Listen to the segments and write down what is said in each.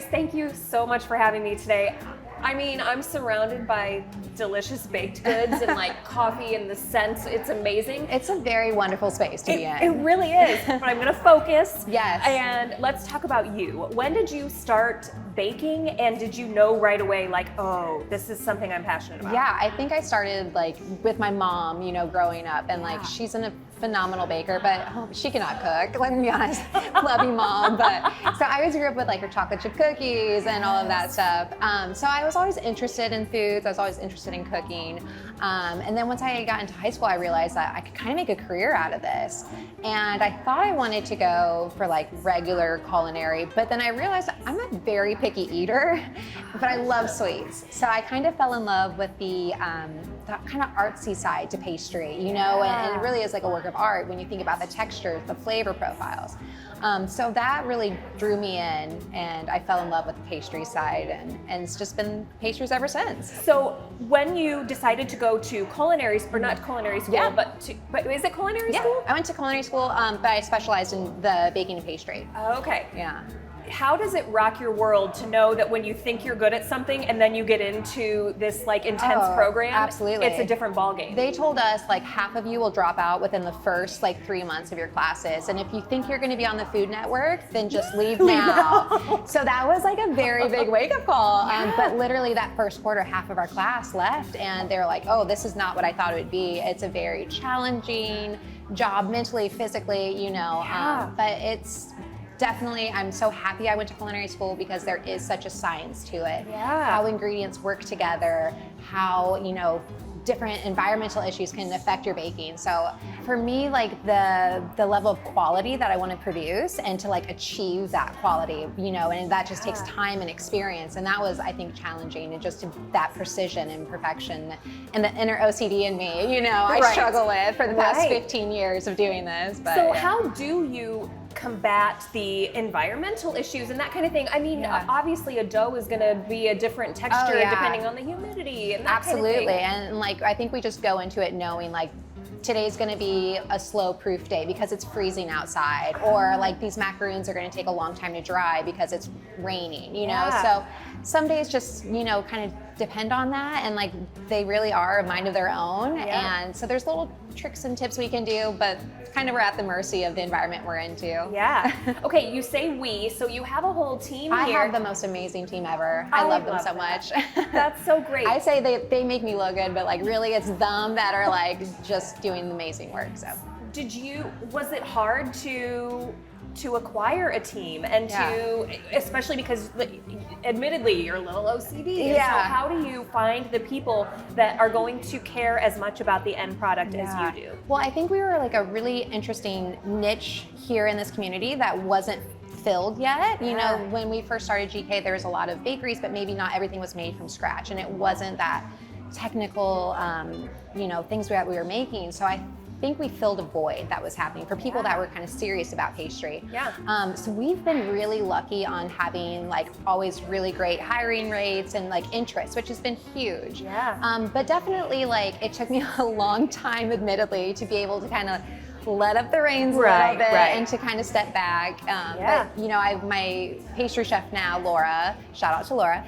thank you so much for having me today. I mean, I'm surrounded by delicious baked goods and like coffee and the scents. It's amazing. It's a very wonderful space to be in. It really is. But I'm going to focus. Yes. And let's talk about you. When did you start baking, and did you know right away, like, oh, this is something I'm passionate about? Yeah, I think I started like with my mom, growing up, and like she's a phenomenal baker, but she cannot cook. Let me be honest. Love you, Mom. But so I always grew up with like her chocolate chip cookies and all of that stuff. So I was always interested in foods. I was always interested in cooking. And then once I got into high school, I realized that I could kind of make a career out of this. And I thought I wanted to go for like regular culinary, but then I realized I'm a very picky eater, but I love sweets. So I kind of fell in love with the kind of artsy side to pastry, and it really is like a work of art when you think about the textures, the flavor profiles. So that really drew me in, and I fell in love with the pastry side, and it's just been pastries ever since. So when you decided to go to culinary, or not culinary school, but is it culinary school? I went to culinary school, but I specialized in the baking and pastry. Okay. Yeah. How does it rock your world to know that when you think you're good at something and then you get into this like intense program, absolutely, it's a different ballgame? They told us like half of you will drop out within the first like 3 months of your classes, and if you think you're going to be on the Food Network, then just leave now. So that was like a very big wake-up call. But literally that first quarter, half of our class left, and they were like, oh, this is not what I thought it would be. It's a very challenging job mentally, physically, but it's definitely, I'm so happy I went to culinary school because there is such a science to it. Yeah. How ingredients work together, how, different environmental issues can affect your baking. So for me, like the level of quality that I want to produce and to like achieve that quality, and that just takes time and experience. And that was, I think, challenging, and just that precision and perfection and the inner OCD in me, I struggle with for the past 15 years of doing this. But so how do you combat the environmental issues and that kind of thing? I mean, obviously a dough is going to be a different texture depending on the humidity and that absolutely kind of thing. And like I think we just go into it knowing like today's going to be a slow proof day because it's freezing outside, or like these macaroons are going to take a long time to dry because it's raining, so some days just kind of depend on that, and like they really are a mind of their own. And so there's little tricks and tips we can do, but kind of we're at the mercy of the environment we're into. Okay, you say we, so you have a whole team I here. have the most amazing team ever. I love them so much. That's so great. I say they make me look good, but like really it's them that are like just doing amazing work. So was it hard to acquire a team and to, especially because admittedly you're a little OCD. So how do you find the people that are going to care as much about the end product as you do? Well, I think we were like a really interesting niche here in this community that wasn't filled yet. When we first started GK, there was a lot of bakeries, but maybe not everything was made from scratch, and it wasn't that technical, things that we were making. So I think we filled a void that was happening for people that were kind of serious about pastry. So we've been really lucky on having like always really great hiring rates and like interest, which has been huge. But definitely like it took me a long time, admittedly, to be able to kind of let up the reins a little bit and to kind of step back. But I have my pastry chef now, Laura. Shout out to Laura.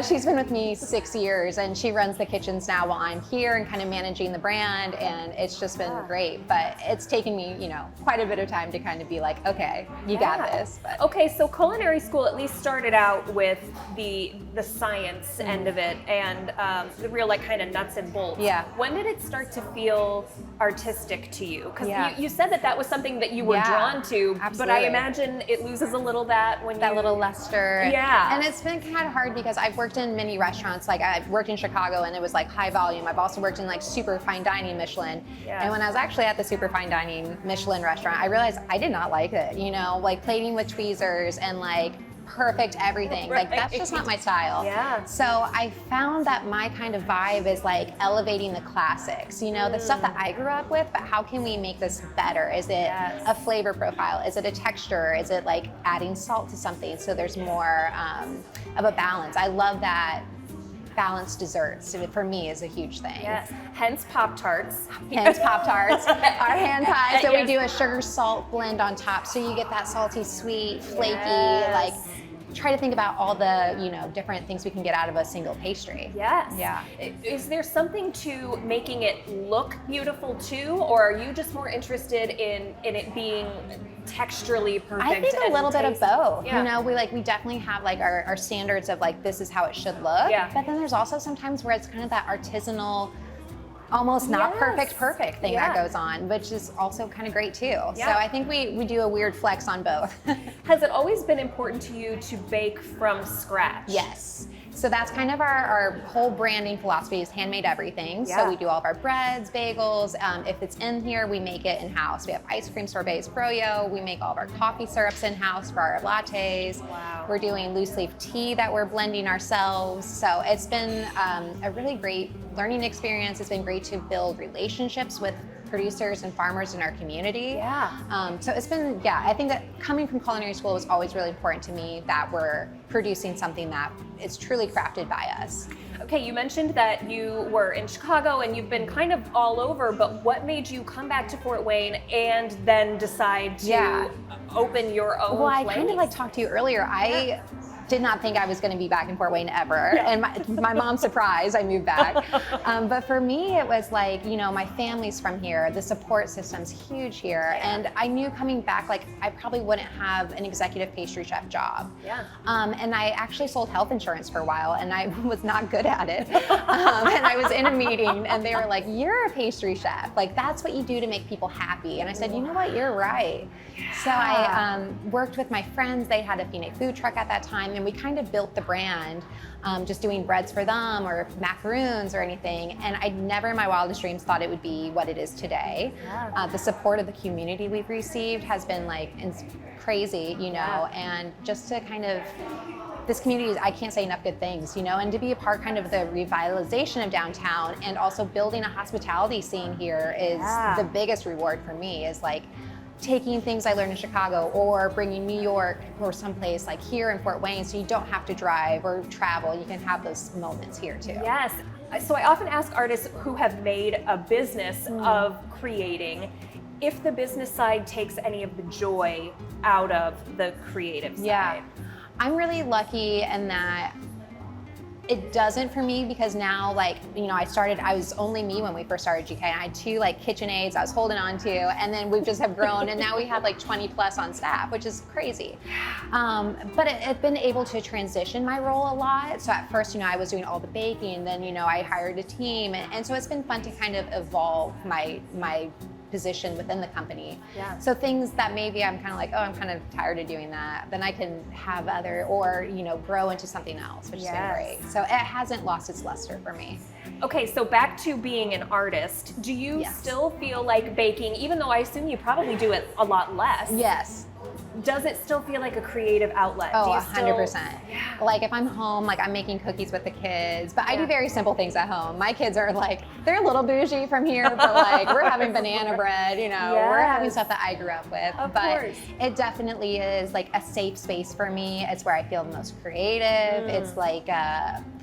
She's been with me 6 years, and she runs the kitchens now while I'm here and kind of managing the brand, and it's just been great. But it's taken me, quite a bit of time to kind of be like, okay, you got this. But. Okay, so culinary school at least started out with the science end of it and the real like kind of nuts and bolts. When did it start to feel artistic to you? Because you said that was something that you were drawn to, but I imagine it loses a little that when that little luster. And it's been kind of hard because I've worked in many restaurants. Like I've worked in Chicago, and it was like high volume. I've also worked in like super fine dining Michelin. And when I was actually at the super fine dining Michelin restaurant, I realized I did not like it. Like plating with tweezers and like perfect everything. Like that's just not my style. So I found that my kind of vibe is like elevating the classics, the stuff that I grew up with, but how can we make this better? Is it a flavor profile? Is it a texture? Is it like adding salt to something so there's more of a balance? I love that balanced desserts, for me, is a huge thing. Hence Pop-Tarts. Our hand pies. So we do a sugar salt blend on top, so you get that salty, sweet, flaky, like try to think about all the, different things we can get out of a single pastry. Yes. Yeah. Is there something to making it look beautiful too, or are you just more interested in it being texturally perfect? I think a little bit of both. Yeah. We definitely have like our standards of like, this is how it should look. Yeah. But then there's also sometimes where it's kind of that artisanal, almost not perfect thing that goes on, which is also kind of great too. Yeah. So I think we do a weird flex on both. Has it always been important to you to bake from scratch? Yes. So that's kind of our whole branding philosophy is handmade everything. Yeah. So we do all of our breads, bagels. If it's in here, we make it in-house. We have ice cream sorbets, froyo. We make all of our coffee syrups in-house for our lattes. Wow. We're doing loose leaf tea that we're blending ourselves. So it's been a really great learning experience. It's been great to build relationships with producers and farmers in our community. Yeah. So it's been, I think that coming from culinary school was always really important to me that we're producing something that is truly crafted by us. Okay, you mentioned that you were in Chicago and you've been kind of all over, but what made you come back to Fort Wayne and then decide to open your own Well, place? I kind of like talked to you earlier. I did not think I was going to be back in Fort Wayne ever. And my mom's surprised I moved back. But for me, it was like, my family's from here. The support system's huge here. And I knew coming back, like, I probably wouldn't have an executive pastry chef job. Yeah. And I actually sold health insurance for a while, and I was not good at it. And I was in a meeting, and they were like, you're a pastry chef. Like, that's what you do to make people happy. And I said, you know what, you're right. So I worked with my friends. They had a Finet food truck at that time, and we kind of built the brand, just doing breads for them or macaroons or anything. And I never in my wildest dreams thought it would be what it is today. Yeah. The support of the community we've received has been like crazy, and just to kind of, this community, I can't say enough good things, and to be a part kind of the revitalization of downtown and also building a hospitality scene here is the biggest reward for me, is like taking things I learned in Chicago or bringing New York or someplace like here in Fort Wayne, so you don't have to drive or travel. You can have those moments here too. Yes. So I often ask artists who have made a business of creating if the business side takes any of the joy out of the creative side. Yeah. I'm really lucky in that it doesn't for me, because now, like, I was only me when we first started GK. I had 2 like KitchenAids I was holding on to, and then we just have grown, and now we have like 20 plus on staff, which is crazy. But it's been able to transition my role a lot. So at first, I was doing all the baking, then, I hired a team, and so it's been fun to kind of evolve my position within the company. Yeah. So things that maybe I'm kind of like, oh, I'm kind of tired of doing that, then I can have other, or, grow into something else, which has been great. So it hasn't lost its luster for me. Okay, so back to being an artist, do you still feel like baking, even though I assume you probably do it a lot less? Yes. Does it still feel like a creative outlet? Oh, do you 100%. Like if I'm home, like I'm making cookies with the kids, but I do very simple things at home. My kids are like, they're a little bougie from here, but like we're having banana bread, we're having stuff that I grew up with. Of but course. It definitely is like a safe space for me. It's where I feel the most creative. It's like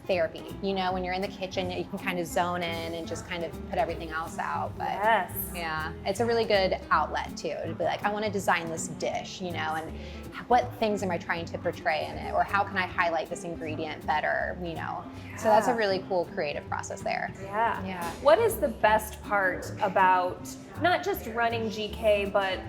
therapy, when you're in the kitchen, you can kind of zone in and just kind of put everything else out. But yeah, it's a really good outlet too, to be like, I want to design this dish, and what things am I trying to portray in it, or how can I highlight this ingredient better, So that's a really cool creative process there. Yeah. What is the best part about not just running GK, but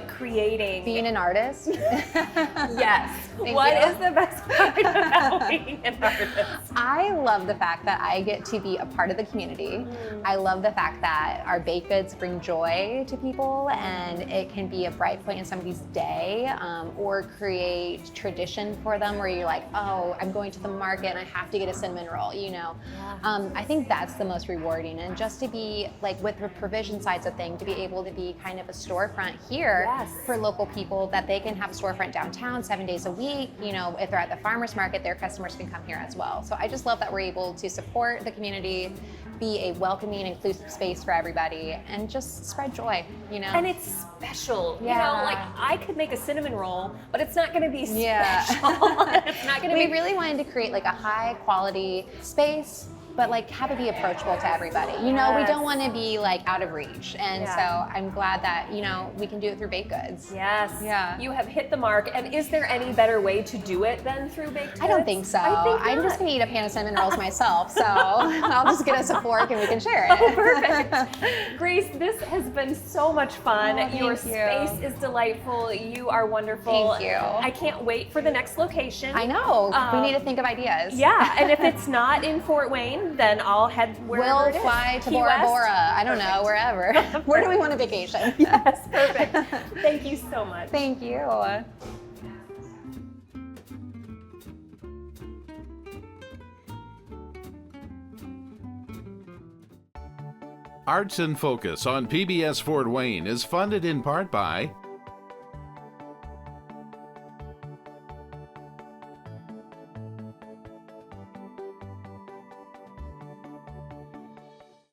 creating? Being an artist? Yes. What is the best part about being an artist? I love the fact that I get to be a part of the community. I love the fact that our baked goods bring joy to people, and it can be a bright point in somebody's day, or create tradition for them where you're like, oh, I'm going to the market and I have to get a cinnamon roll, I think that's the most rewarding. And just to be like with the provision sides of things, to be able to be kind of a storefront here for local people, that they can have a storefront downtown 7 days a week. If they're at the farmer's market, their customers can come here as well. So I just love that we're able to support the community, be a welcoming, inclusive space for everybody, and just spread joy, And it's special. Like I could make a cinnamon roll, but it's not going to be special. It's not going to be. We really wanted to create like a high quality space but like have it be approachable to everybody. You know, we don't want to be like out of reach. And so I'm glad that, you know, we can do it through baked goods. Yes. Yeah. You have hit the mark. And is there any better way to do it than through baked goods? I don't think so. I'm just going to eat a pan of cinnamon rolls myself. So I'll just get us a fork and we can share it. Perfect. Grace, this has been so much fun. Your space is delightful. You are wonderful. Thank you. I can't wait for the next location. I know. We need to think of ideas. Yeah, and if it's not in Fort Wayne, then I'll head wherever it is. We'll fly to Key Bora West? Bora. I don't know, wherever. Where do we want a vacation? Yes, perfect. Thank you so much. Thank you. Arts in Focus on PBS Fort Wayne is funded in part by